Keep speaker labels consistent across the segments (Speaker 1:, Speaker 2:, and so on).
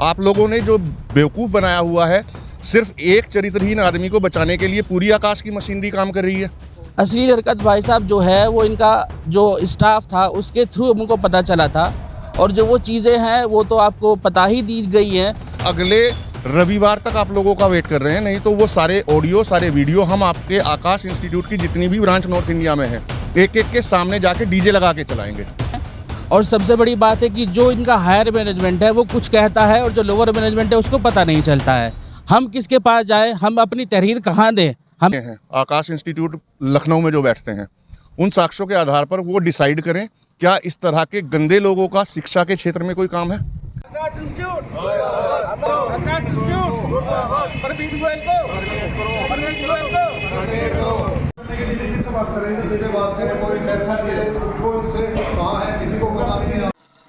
Speaker 1: आप लोगों ने जो बेवकूफ़ बनाया हुआ है, सिर्फ एक चरित्रहीन आदमी को बचाने के लिए पूरी आकाश की मशीनरी काम कर रही है।
Speaker 2: असली हरकत भाई साहब जो है वो इनका जो स्टाफ था उसके थ्रू हमको पता चला था, और जो वो चीज़ें हैं वो तो आपको पता ही दी गई हैं।
Speaker 1: अगले रविवार तक आप लोगों का वेट कर रहे हैं, नहीं तो वो सारे ऑडियो सारे वीडियो हम आपके आकाश इंस्टीट्यूट की जितनी भी ब्रांच नॉर्थ इंडिया में है, एक एक के सामने जाके डीजे लगा के चलाएंगे।
Speaker 2: और सबसे बड़ी बात है कि जो इनका हायर मैनेजमेंट है वो कुछ कहता है और जो लोअर मैनेजमेंट है उसको पता नहीं चलता है। हम किसके पास जाएं, हम अपनी तहरीर कहाँ दें? हम
Speaker 1: हैं आकाश इंस्टीट्यूट लखनऊ में जो बैठते हैं, उन साक्ष्यों के आधार पर वो डिसाइड करें क्या इस तरह के गंदे लोगों का शिक्षा के क्षेत्र में कोई काम है।
Speaker 3: आकाश इंस्टीट्यूट परवीन गोयल को।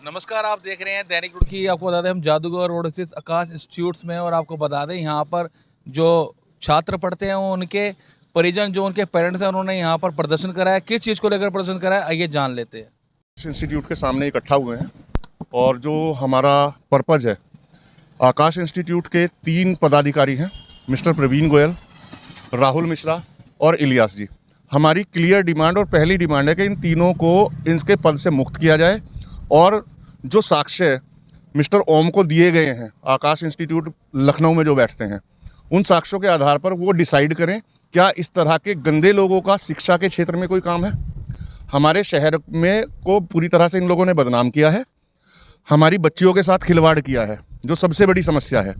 Speaker 4: नमस्कार, आप देख रहे हैं दैनिक रुड़की। आपको बता दें हम जादूगर रोड स्थित आकाश इंस्टीट्यूट्स में, और आपको बता दें यहाँ पर जो छात्र पढ़ते हैं उनके परिजन, जो उनके पेरेंट्स हैं, उन्होंने यहाँ पर प्रदर्शन कराया। किस चीज़ को लेकर प्रदर्शन कराया, आइए जान लेते हैं।
Speaker 1: इंस्टीट्यूट के सामने इकट्ठा हुए हैं, और जो हमारा पर्पज़ है, आकाश इंस्टीट्यूट के 3 पदाधिकारी हैं, मिस्टर प्रवीण गोयल, राहुल मिश्रा और इलियास जी। हमारी क्लियर डिमांड और पहली डिमांड है कि इन तीनों को इनके पद से मुक्त किया जाए, और जो साक्ष्य मिस्टर ओम को दिए गए हैं आकाश इंस्टीट्यूट लखनऊ में जो बैठते हैं, उन साक्ष्यों के आधार पर वो डिसाइड करें क्या इस तरह के गंदे लोगों का शिक्षा के क्षेत्र में कोई काम है। हमारे शहर में को पूरी तरह से इन लोगों ने बदनाम किया है, हमारी बच्चियों के साथ खिलवाड़ किया है, जो सबसे बड़ी समस्या है।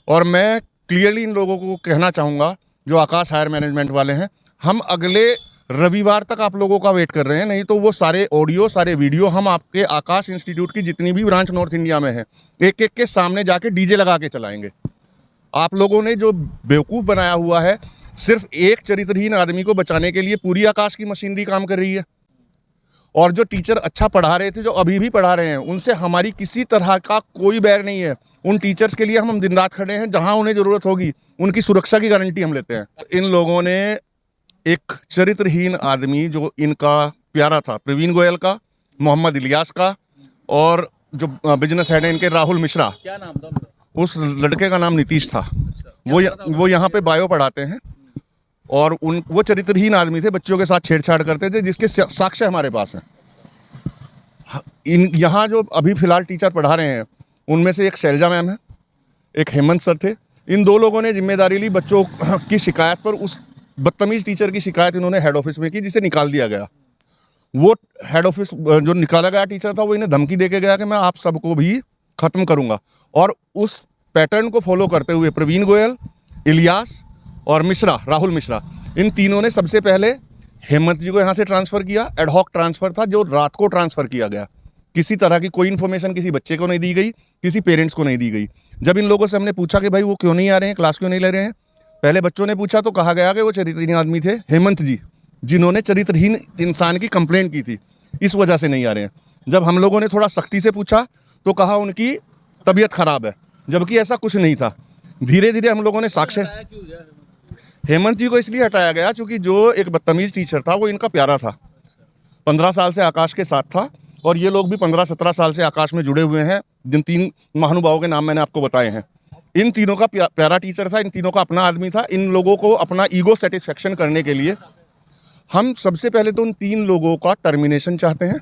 Speaker 1: और मैं क्लियरली इन लोगों को कहना चाहूँगा, जो आकाश हायर मैनेजमेंट वाले हैं, हम अगले रविवार तक आप लोगों का वेट कर रहे हैं, नहीं तो वो सारे ऑडियो सारे वीडियो हम आपके आकाश इंस्टीट्यूट की जितनी भी ब्रांच नॉर्थ इंडिया में है, एक एक के सामने जाके डीजे लगा के चलाएंगे। आप लोगों ने जो बेवकूफ़ बनाया हुआ है, सिर्फ एक चरित्रहीन आदमी को बचाने के लिए पूरी आकाश की मशीनरी काम कर रही है। और जो टीचर अच्छा पढ़ा रहे थे, जो अभी भी पढ़ा रहे हैं, उनसे हमारी किसी तरह का कोई बैर नहीं है। उन टीचर्स के लिए हम दिन रात खड़े हैं, जहां उन्हें ज़रूरत होगी उनकी सुरक्षा की गारंटी हम लेते हैं। इन लोगों ने एक चरित्रहीन आदमी जो इनका प्यारा था, प्रवीण गोयल का, मोहम्मद इलियास का, और जो बिजनेस हेड है इनके राहुल मिश्रा,
Speaker 4: क्या नाम था उनका?
Speaker 1: उस लड़के का नाम नीतीश था। वो यहाँ पे बायो पढ़ाते हैं, और वो चरित्रहीन आदमी थे, बच्चों के साथ छेड़छाड़ करते थे, जिसके साक्ष्य हमारे पास हैं। यहाँ जो अभी फ़िलहाल टीचर पढ़ा रहे हैं, उनमें से एक शैलजा मैम है, एक हेमंत सर थे। इन 2 लोगों ने जिम्मेदारी ली बच्चों की शिकायत पर। उस बदतमीज़ टीचर की शिकायत इन्होंने हेड ऑफिस में की, जिसे निकाल दिया गया। वो हेड ऑफिस जो निकाला गया टीचर था, वो इन्हें धमकी दे के गया कि मैं आप सबको भी ख़त्म करूँगा। और उस पैटर्न को फॉलो करते हुए प्रवीण गोयल, इलियास और मिश्रा, राहुल मिश्रा, इन तीनों ने सबसे पहले हेमंत जी को यहाँ से ट्रांसफ़र किया। एडहॉक ट्रांसफ़र था, जो रात को ट्रांसफ़र किया गया। किसी तरह की कोई इन्फॉर्मेशन किसी बच्चे को नहीं दी गई, किसी पेरेंट्स को नहीं दी गई। जब इन लोगों से हमने पूछा कि भाई वो क्यों नहीं आ रहे हैं, क्लास क्यों नहीं ले रहे हैं, पहले बच्चों ने पूछा तो कहा गया कि वो चरित्रहीन आदमी थे, हेमंत जी, जिन्होंने चरित्रहीन इंसान की कंप्लेंट की थी, इस वजह से नहीं आ रहे हैं। जब हम लोगों ने थोड़ा सख्ती से पूछा तो कहा उनकी तबीयत ख़राब है, जबकि ऐसा कुछ नहीं था। धीरे धीरे हम लोगों ने साक्ष्य, हेमंत जी को इसलिए हटाया गया क्योंकि जो एक बदतमीज़ टीचर था वो इनका प्यारा था, 15 साल से आकाश के साथ था, और ये लोग भी 15-17 साल से आकाश में जुड़े हुए हैं। जिन 3 महानुभावों के नाम मैंने आपको बताए हैं, इन तीनों का प्यारा टीचर था, इन तीनों का अपना आदमी था। इन लोगों को अपना ईगो सेटिस्फेक्शन करने के लिए हम सबसे पहले तो उन 3 लोगों का टर्मिनेशन चाहते हैं,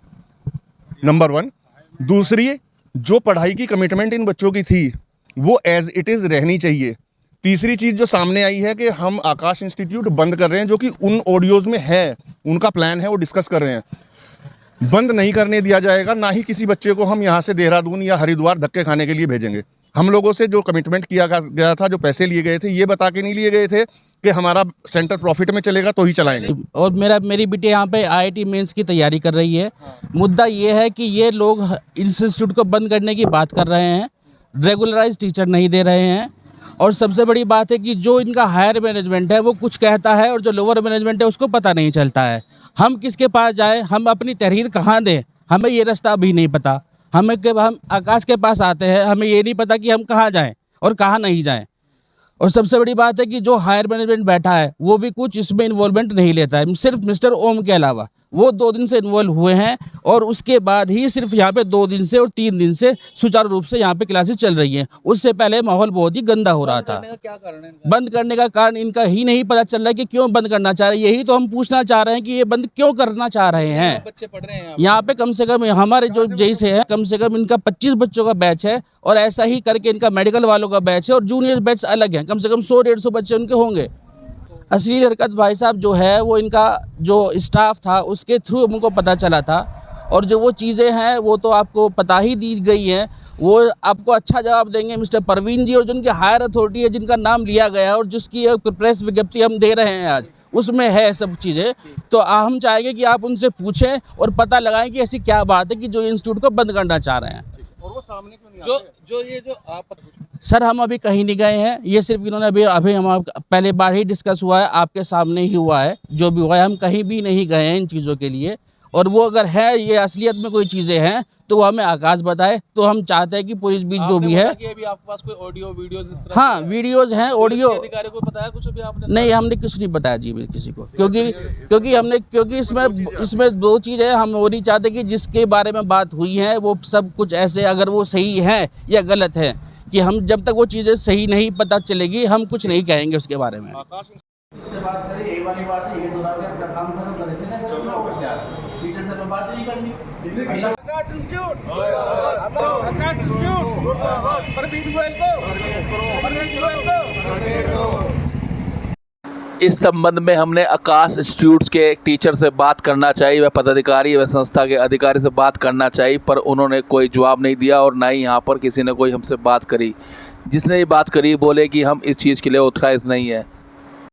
Speaker 1: नंबर 1। दूसरी, जो पढ़ाई की कमिटमेंट इन बच्चों की थी वो एज इट इज़ रहनी चाहिए। तीसरी चीज़ जो सामने आई है कि हम आकाश इंस्टीट्यूट बंद कर रहे हैं, जो कि उन ऑडियोज़ में है, उनका प्लान है, वो डिस्कस कर रहे हैं। बंद नहीं करने दिया जाएगा, ना ही किसी बच्चे को हम यहाँ से देहरादून या हरिद्वार धक्के खाने के लिए भेजेंगे। हम लोगों से जो कमिटमेंट किया गया था, जो पैसे लिए गए थे, ये बता के नहीं लिए गए थे कि हमारा सेंटर प्रॉफिट में चलेगा तो ही चलाएंगे।
Speaker 2: और मेरी बेटी यहाँ पे IIT मेंस की तैयारी कर रही है। मुद्दा ये है कि ये लोग इंस्टीट्यूट को बंद करने की बात कर रहे हैं, रेगुलराइज टीचर नहीं दे रहे हैं, और सबसे बड़ी बात है कि जो इनका हायर मैनेजमेंट है वो कुछ कहता है और जो लोअर मैनेजमेंट है उसको पता नहीं चलता है। हम किसके पास जाएं, हम अपनी तहरीर कहाँ दें, हमें ये रास्ता अभी नहीं पता। हम आकाश के पास आते हैं, हमें ये नहीं पता कि हम कहाँ जाएं और कहाँ नहीं जाएं। और सबसे बड़ी बात है कि जो हायर मैनेजमेंट बैठा है वो भी कुछ इसमें इन्वॉल्वमेंट नहीं लेता है, सिर्फ मिस्टर ओम के अलावा। वो 2 दिन से इन्वॉल्व हुए हैं और उसके बाद ही सिर्फ यहाँ पे 2 दिन से और 3 दिन से सुचारू रूप से यहाँ पे क्लासेस चल रही हैं। उससे पहले माहौल बहुत ही गंदा हो रहा था।
Speaker 4: क्या कारण है इनका?
Speaker 2: बंद करने का कारण इनका ही नहीं पता चल रहा है कि क्यों बंद करना चाह रहे हैं। यही तो हम पूछना चाह रहे हैं कि ये बंद क्यों करना चाह रहे हैं।
Speaker 4: बच्चे पढ़ रहे हैं
Speaker 2: यहाँ पे कम से कम हमारे जो जैसे है कम से कम इनका 25 बच्चों का बैच है और ऐसा ही करके इनका मेडिकल वालों का बैच है और जूनियर बैच अलग है। कम से कम 100-150 बच्चे उनके होंगे। असली हरकत भाई साहब जो है वो इनका जो स्टाफ था उसके थ्रू हमको पता चला था और जो वो चीज़ें हैं वो तो आपको पता ही दी गई हैं। वो आपको अच्छा जवाब देंगे मिस्टर परवीन जी और जिनके हायर अथॉरिटी है जिनका नाम लिया गया है और जिसकी प्रेस विज्ञप्ति हम दे रहे हैं आज उसमें है सब चीज़ें। तो हम चाहेंगे कि आप उनसे पूछें और पता लगाएं कि ऐसी क्या बात है कि जो इंस्टीट्यूट को बंद करना चाह रहे हैं।
Speaker 1: और वो सामने क्यों नहीं आते?
Speaker 4: जो आप
Speaker 2: सर हम अभी कहीं नहीं गए हैं। ये सिर्फ इन्होंने अभी हम पहले बार ही डिस्कस हुआ है, आपके सामने ही हुआ है। जो भी हुआ है हम कहीं भी नहीं गए हैं इन चीज़ों के लिए। और वो अगर है ये असलियत में कोई चीज़ें हैं तो वो हमें आकाश बताए। तो हम चाहते हैं कि पुलिस बीच जो भी है
Speaker 4: कि अभी आपके पास कोई ऑडियो वीडियोस इस तरह
Speaker 2: हाँ वीडियोज़ हैं ऑडियो
Speaker 4: अधिकारी को बताया कुछ अभी आपने?
Speaker 2: नहीं हमने कुछ नहीं बताया जी किसी को क्योंकि इसमें 2 चीज़ें हम वो नहीं चाहते कि जिसके बारे में बात हुई है वो सब कुछ ऐसे अगर वो सही है या गलत है कि हम जब तक वो चीज़ें सही नहीं पता चलेगी हम कुछ नहीं कहेंगे उसके बारे में।
Speaker 3: इससे बात करें यही वाली बात है, ये तो अपना काम खत्म करे थे ना, क्या टीचर से मैं बात नहीं करनी। आकाश इंस्टीट्यूट परवीन गोयल को
Speaker 4: इस संबंध में हमने आकाश इंस्टीट्यूट्स के एक टीचर से बात करना चाहिए व पदाधिकारी व संस्था के अधिकारी से बात करना चाहिए, पर उन्होंने कोई जवाब नहीं दिया और ना ही यहाँ पर किसी ने कोई हमसे बात करी। जिसने ये बात करी बोले कि हम इस चीज़ के लिए ऑथराइज नहीं है।